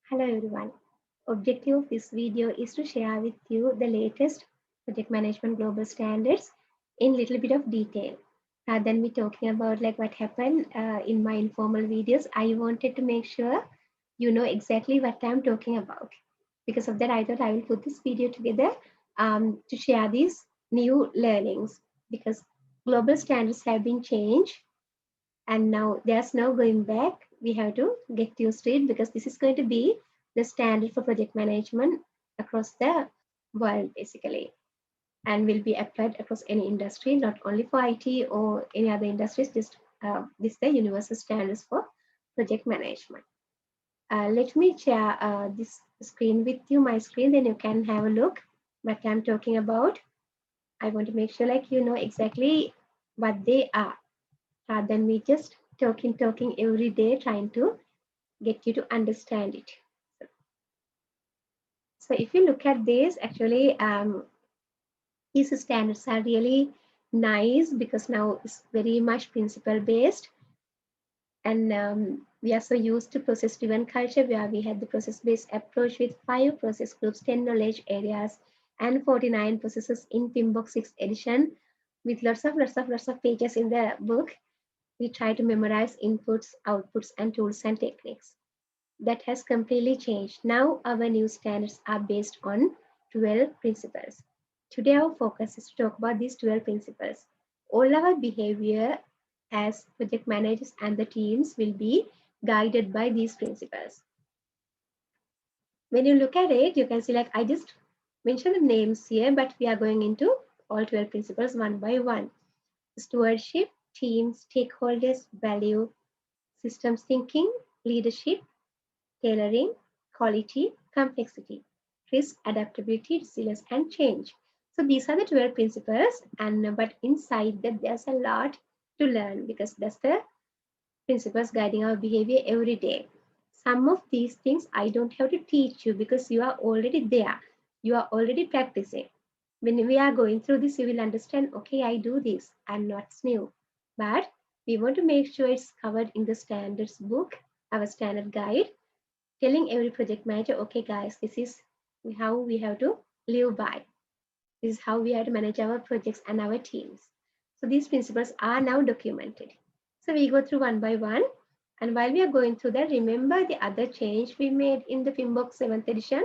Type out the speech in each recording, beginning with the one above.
Hello everyone. Objective of this video is to share with you the latest project management global standards in little bit of detail. Rather than me talking about like what happened in my informal videos, I wanted to make sure you know exactly what I'm talking about. Because of that, I thought I will put this video together to share these new learnings because global standards have been changed and now there's no going back. We have to get used to it because this is going to be the standard for project management across the world basically and will be applied across any industry, not only for IT or any other industries, just this is the universal standards for project management. Let me share this screen with you, my screen, then you can have a look what I'm talking about. I want to make sure like you know exactly what they are rather than me just talking every day trying to get you to understand it. So if you look at this, actually, these standards are really nice because now it's very much principle based. And we are so used to process driven culture where we had the process based approach with 5 process groups, 10 knowledge areas, and 49 processes in PMBoK 6th edition with lots of pages in the book. We try to memorize inputs, outputs, and tools and techniques. That has completely changed. Now our new standards are based on 12 principles. Today our focus is to talk about these 12 principles. All our behavior as project managers and the teams will be guided by these principles. When you look at it, you can see like I just mentioned the names here, but we are going into all 12 principles one by one. Stewardship, team, stakeholders, value, systems thinking, leadership, tailoring, quality, complexity, risk, adaptability, resilience, and change. So these are the 12 principles, and but inside that there's a lot to learn because that's the principles guiding our behavior every day. Some of these things I don't have to teach you because you are already there. You are already practicing. When we are going through this, you will understand, okay, I do this. I'm not new. But we want to make sure it's covered in the standards book, our standard guide, telling every project manager, okay, guys, this is how we have to live by. This is how we have to manage our projects and our teams. So these principles are now documented. So we go through one by one. And while we are going through that, remember the other change we made in the PMBoK 7th edition.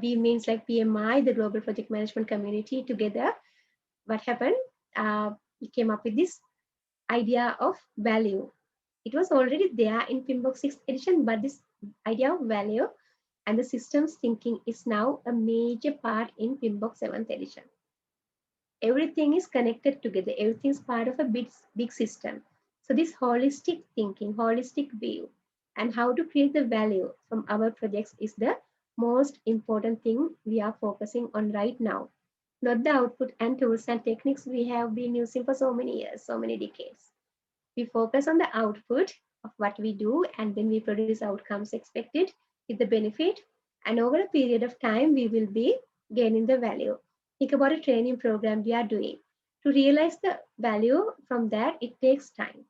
We means like PMI, the Global Project Management Community together. What happened? We came up with this idea of value. It was already there in PMBoK 6th edition, but this idea of value and the systems thinking is now a major part in PMBoK 7th edition. Everything is connected together. Everything is part of a big system. So this holistic thinking, holistic view, and how to create the value from our projects is the most important thing we are focusing on right now. Not the output and tools and techniques we have been using for so many years, so many decades. We focus on the output of what we do and then we produce outcomes expected with the benefit. And over a period of time, we will be gaining the value. Think about a training program we are doing. To realize the value from that, it takes time.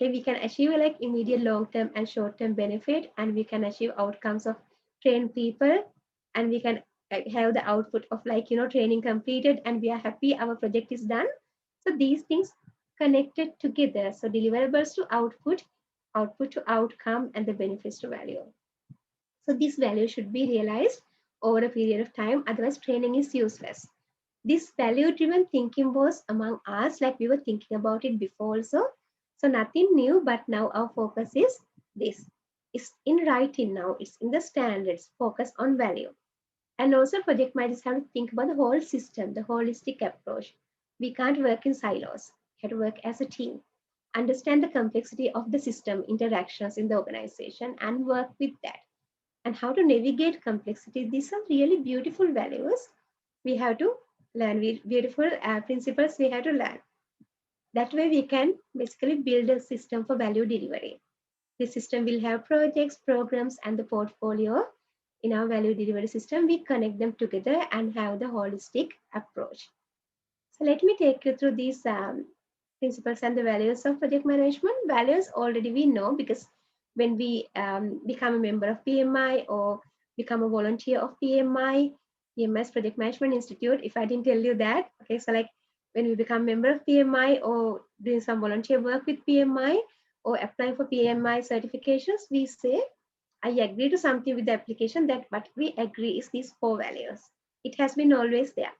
Okay, we can achieve like immediate long-term and short-term benefit, and we can achieve outcomes of trained people, and we can have the output of like training completed, and we are happy our project is done. So these things connected together. So deliverables to output, output to outcome, and the benefits to value. So this value should be realized over a period of time, otherwise training is useless. This value-driven thinking was among us, like we were thinking about it before also. So nothing new, but now our focus is this. It's in writing now, it's in the standards, focus on value. And also project managers have to think about the whole system, the holistic approach. We can't work in silos, we have to work as a team. Understand the complexity of the system interactions in the organization and work with that. And how to navigate complexity. These are really beautiful values we have to learn, beautiful principles we have to learn. That way we can basically build a system for value delivery. This system will have projects, programs, and the portfolio. In our value delivery system, we connect them together and have the holistic approach. So let me take you through these principles and the values of project management. Values already we know, because when we become a member of PMI or become a volunteer of PMI, PMS Project Management Institute, if I didn't tell you that, okay, so like when we become member of PMI or doing some volunteer work with PMI or applying for PMI certifications, we say, I agree to something with the application, that what we agree is these 4 values. It has been always there.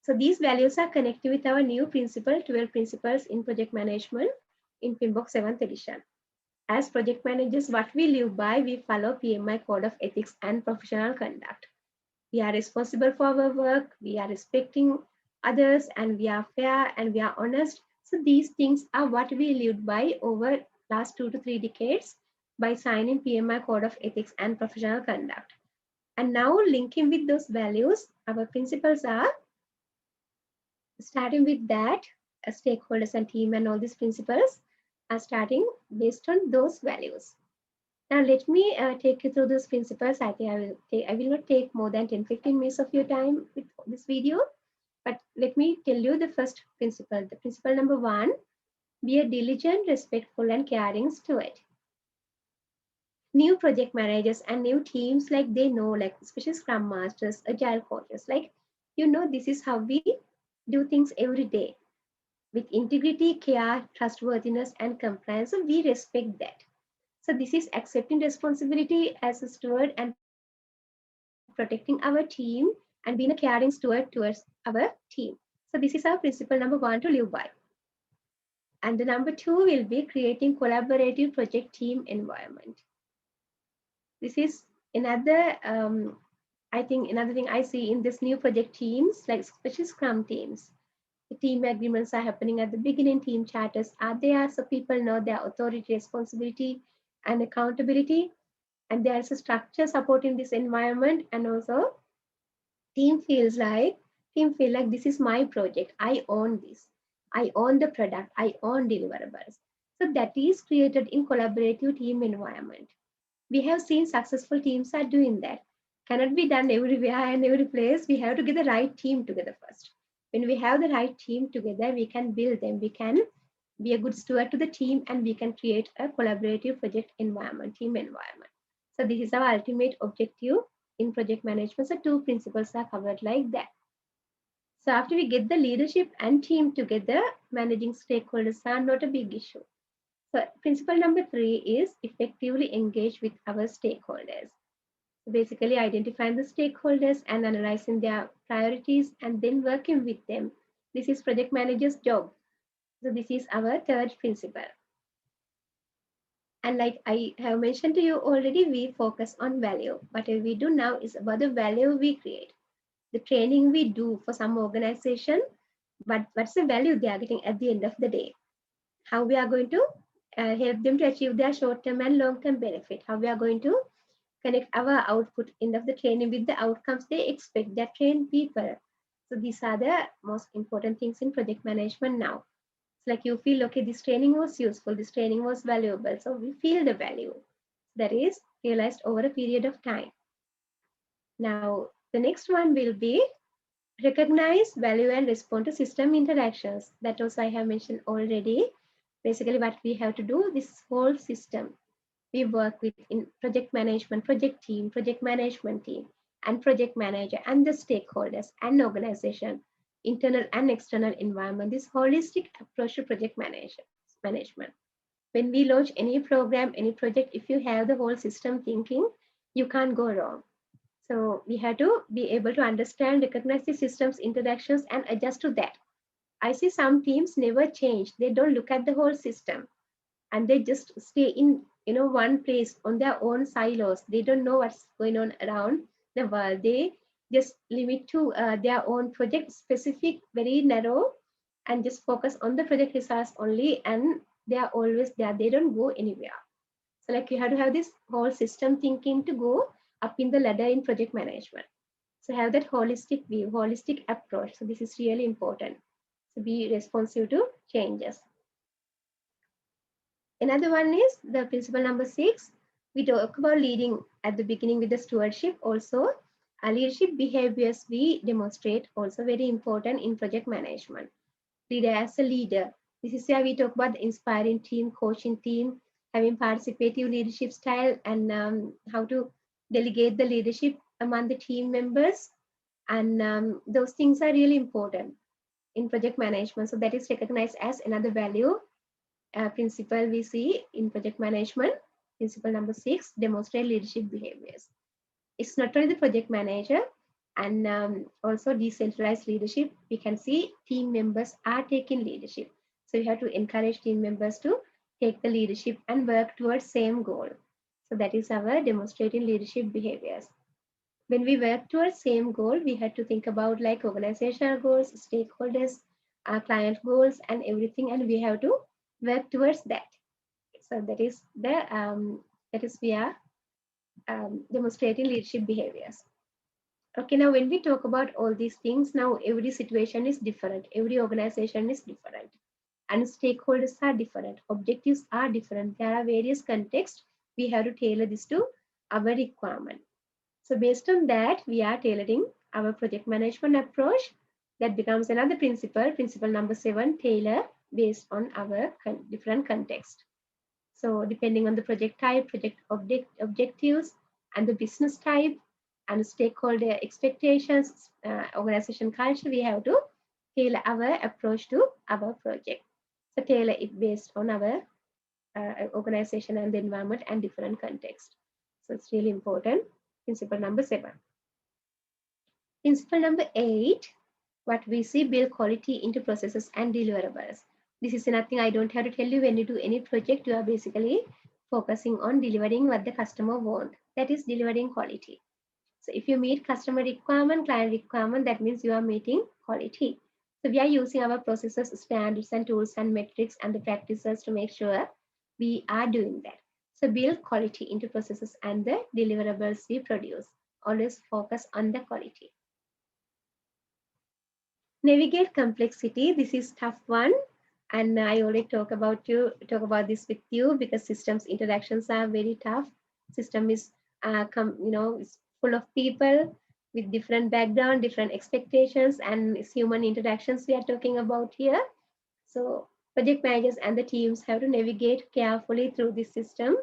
So these values are connected with our new principle, 12 principles in project management in PMBoK 7th edition. As project managers, what we live by, we follow PMI code of ethics and professional conduct. We are responsible for our work, we are respecting others, and we are fair and we are honest. So these things are what we lived by over last 2 to 3 decades by signing PMI code of ethics and professional conduct. And now linking with those values, our principles are, starting with that, stakeholders and team and all these principles are starting based on those values. Now let me take you through those principles. I think I will not take more than 10-15 minutes of your time with this video, but let me tell you the first principle. The principle number 1, be a diligent, respectful, and caring steward. New project managers and new teams, like they know, like especially Scrum Masters, Agile coaches, like this is how we do things every day with integrity, care, trustworthiness, and compliance. So we respect that. So this is accepting responsibility as a steward and protecting our team and being a caring steward towards our team. So this is our principle number 1 to live by. And the number 2 will be creating collaborative project team environment. This is another, I think another thing I see in this new project teams, like especially Scrum teams. The team agreements are happening at the beginning, team charters are there, so people know their authority, responsibility, and accountability. And there's a structure supporting this environment, and also team feel like this is my project. I own this. I own the product. I own deliverables. So that is created in collaborative team environment. We have seen successful teams are doing that. Cannot be done everywhere and every place. We have to get the right team together first. When we have the right team together, we can build them. We can be a good steward to the team, and we can create a collaborative project environment, team environment. So this is our ultimate objective in project management. So 2 principles are covered like that. So after we get the leadership and team together, managing stakeholders are not a big issue. So principle number 3 is effectively engage with our stakeholders. So basically identifying the stakeholders and analyzing their priorities and then working with them. This is project manager's job. So this is our 3rd principle. And like I have mentioned to you already, we focus on value. Whatever we do now is about the value we create. The training we do for some organization, but what's the value they are getting at the end of the day? How we are going to help them to achieve their short-term and long-term benefit? How we are going to connect our output end of the training with the outcomes they expect that train people. So these are the most important things in project management now. It's like you feel, okay, this training was useful, this training was valuable. So we feel the value that is realized over a period of time. Now, the next one will be recognize, value, and respond to system interactions. That also I have mentioned already. Basically, what we have to do, this whole system we work with in project management, project management team, and project manager, and the stakeholders and organization, internal and external environment, this holistic approach to project management. When we launch any program, any project, if you have the whole system thinking, you can't go wrong. So we have to be able to understand, recognize the system's interactions and adjust to that. I see some teams never change. They don't look at the whole system and they just stay in one place on their own silos. They don't know what's going on around the world. They just limit to their own project specific, very narrow, and just focus on the project results only, and they are always there. They don't go anywhere. So like you have to have this whole system thinking to go up in the ladder in project management. So have that holistic view, holistic approach. So this is really important. So be responsive to changes. Another one is the principle number 6. We talk about leading at the beginning with the stewardship. Also, leadership behaviors we demonstrate also very important in project management. Leader as a leader, This is where we talk about the inspiring team, coaching team, having participative leadership style, and how to delegate the leadership among the team members. And those things are really important in project management. So that is recognized as another value principle we see in project management. Principle number 6, demonstrate leadership behaviors. It's not only the project manager and also decentralized leadership. We can see team members are taking leadership. So we have to encourage team members to take the leadership and work towards same goal. So that is our demonstrating leadership behaviors. When we work towards same goal, we have to think about like organizational goals, stakeholders, our client goals, and everything, and we have to work towards that. So that is we are demonstrating leadership behaviors. Okay, now when we talk about all these things, now every situation is different, every organization is different, and stakeholders are different, objectives are different. There are various contexts. We have to tailor this to our requirement. So based on that, we are tailoring our project management approach. That becomes another principle, principle number 7, tailor based on our different context. So depending on the project type, project objectives, and the business type, and stakeholder expectations, organization culture, we have to tailor our approach to our project. So tailor it based on our organization and the environment and different context. So it's really important. Principle number 7. Principle number 8, what we see, build quality into processes and deliverables. This is nothing I don't have to tell you. When you do any project, you are basically focusing on delivering what the customer want. That is delivering quality. So if you meet customer requirement, client requirement, that means you are meeting quality. So we are using our processes, standards and tools and metrics and the practices to make sure we are doing that. So build quality into processes and the deliverables we produce. Always focus on the quality. Navigate complexity. This is tough one, and I already talk about this with you because systems interactions are very tough. System is is full of people with different background, different expectations, and it's human interactions we are talking about here. So project managers and the teams have to navigate carefully through this system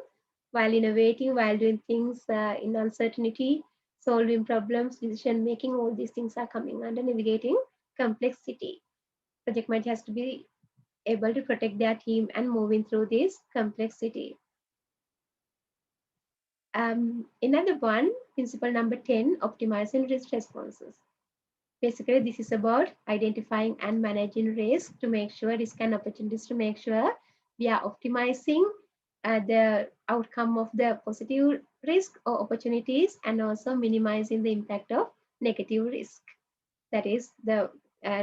while innovating, while doing things in uncertainty, solving problems, decision making. All these things are coming under navigating complexity. Project manager has to be able to protect their team and moving through this complexity. Another one, principle number 10, optimizing risk responses. Basically, this is about identifying and managing risk to make sure risk and opportunities to make sure we are optimizing the outcome of the positive risk or opportunities and also minimizing the impact of negative risk. That is the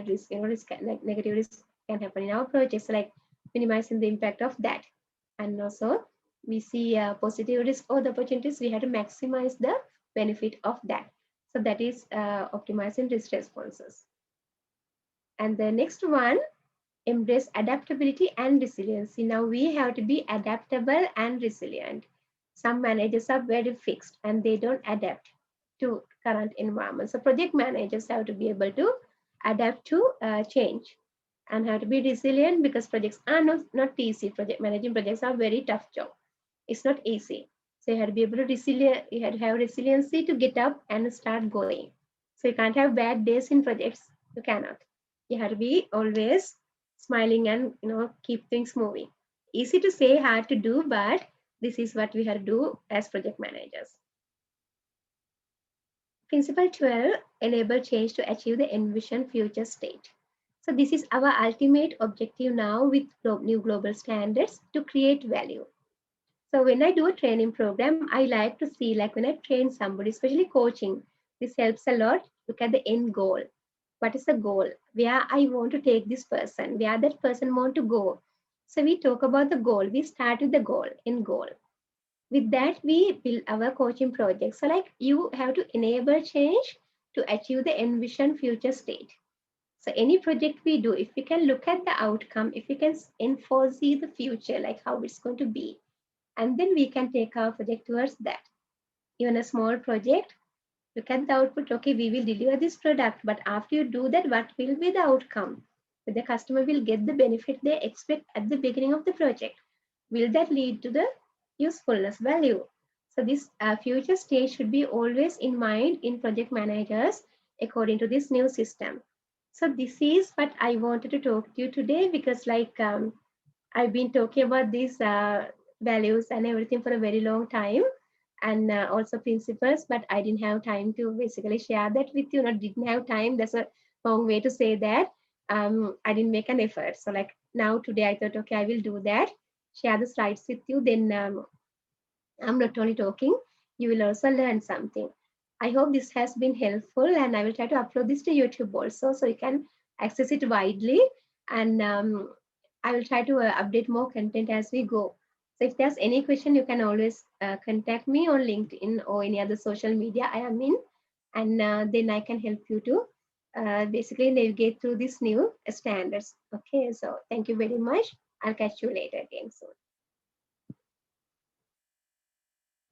risk, like negative risk can happen in our projects, like minimizing the impact of that. And also we see positive risk or the opportunities, we have to maximize the benefit of that. So that is optimizing risk responses. And the next one, embrace adaptability and resiliency. Now we have to be adaptable and resilient. Some managers are very fixed and they don't adapt to current environment. So project managers have to be able to adapt to change and have to be resilient because projects are not easy. Project managing projects are very tough job. It's not easy. So you have to be able to you have to have resiliency to get up and start going. So you can't have bad days in projects. You cannot. You have to be always smiling and keep things moving. Easy to say, hard to do, but this is what we have to do as project managers. Principle 12, enable change to achieve the envisioned future state. So this is our ultimate objective now with new global standards to create value. So when I do a training program, I like to see, like when I train somebody, especially coaching, this helps a lot. Look at the end goal. What is the goal? Where I want to take this person, where that person want to go. So we talk about the goal. We start with the goal, end goal. With that, we build our coaching project. So like you have to enable change to achieve the envisioned future state. So any project we do, if we can look at the outcome, if we can foresee the future, like how it's going to be, and then we can take our project towards that. Even a small project, look at the output. Okay, we will deliver this product, but after you do that, what will be the outcome? but the customer will get the benefit they expect at the beginning of the project. Will that lead to the usefulness value? So this future state should be always in mind in project managers according to this new system. So this is what I wanted to talk to you today, because like I've been talking about these values and everything for a very long time, and also principles, but I didn't have time to basically share that with you. Not didn't have time. That's a wrong way to say that. I didn't make an effort. So like now today, I thought, okay, I will do that. Share the slides with you. Then I'm not only talking, you will also learn something. I hope this has been helpful, and I will try to upload this to YouTube also so you can access it widely. And I will try to update more content as we go. So if there's any question, you can always contact me on LinkedIn or any other social media I am in, and then I can help you to basically navigate through these new standards. Okay, so thank you very much. I'll catch you later again soon.